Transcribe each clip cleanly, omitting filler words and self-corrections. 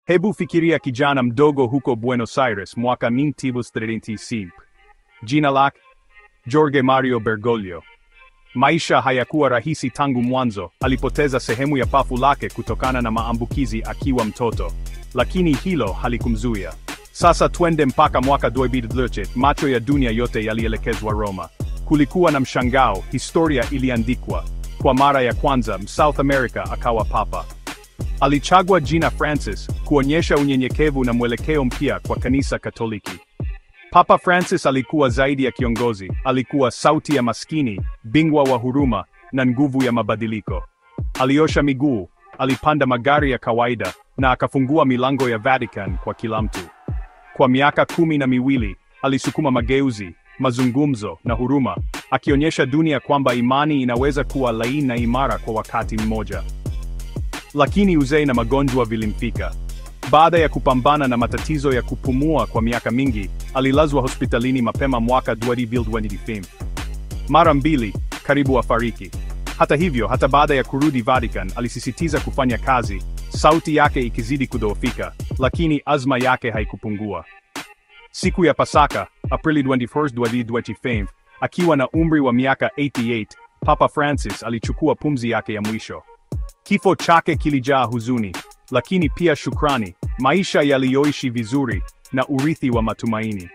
Hebu fikiria kijana mdogo huko Buenos Aires mwaka 1935. Jina lake Jorge Mario Bergoglio. Maisha hayakuwa rahisi tangu mwanzo. Alipoteza sehemu ya pafu lake kutokana na maambukizi akiwa mtoto, lakini hilo halikumzuia. Sasa twende mpaka mwaka 2008. Macho ya dunia yote yalielekezwa Roma. Kulikuwa na mshangao, historia iliandikwa. Kwa mara ya kwanza South America akawa papa. Alichagua jina Francis, kuonyesha unyenyekevu na mwelekeo mpya kwa kanisa Katoliki. Papa Francis alikuwa zaidi ya kiongozi, alikuwa sauti ya maskini, bingwa wa huruma, na nguvu ya mabadiliko. Aliosha miguu, alipanda magari ya kawaida, na akafungua milango ya Vatican kwa kila mtu. Kwa miaka 12, alisukuma mageuzi, mazungumzo, na huruma, akionyesha dunia kwamba imani inaweza kuwa laini na imara kwa wakati mmoja. Lakini uzee na magonjwa vilimfika. Baada ya kupambana na matatizo ya kupumua kwa miaka mingi, alilazwa hospitalini mapema mwaka 2020. Mara mbili, karibu afariki. Hata hivyo, hata baada ya kurudi Vatican, alisisitiza kufanya kazi, sauti yake ikizidi kudhoofika, lakini azma yake haikupungua. Siku ya Pasaka, Aprili 21, 2025, akiwa na umri wa miaka 88, Papa Francis alichukua pumzi yake ya mwisho. Kifo chake kilijaa huzuni, lakini pia shukrani, maisha yaliyoishi vizuri, na urithi wa matumaini.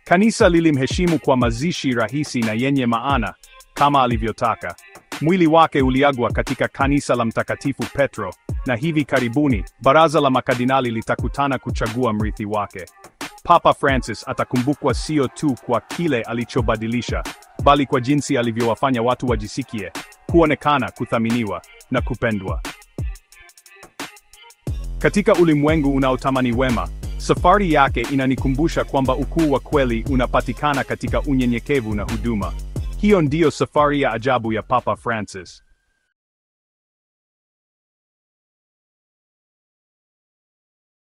Kanisa lilimheshimu kwa mazishi rahisi na yenye maana, kama alivyotaka. Mwili wake uliagwa katika kanisa la Mtakatifu Petro, na hivi karibuni, baraza la makardinali litakutana kuchagua mrithi wake. Papa Francis atakumbukwa sio tu kwa kile alichobadilisha, bali kwa jinsi alivyowafanya watu wajisikie, kuonekana, kuthaminiwa, na kupendwa. Katika ulimwengu unaotamani wema, safari yake inanikumbusha kwamba ukuu wa kweli unapatikana katika unyenyekevu na huduma. Hiyo ndiyo safari ya ajabu ya Papa Francis.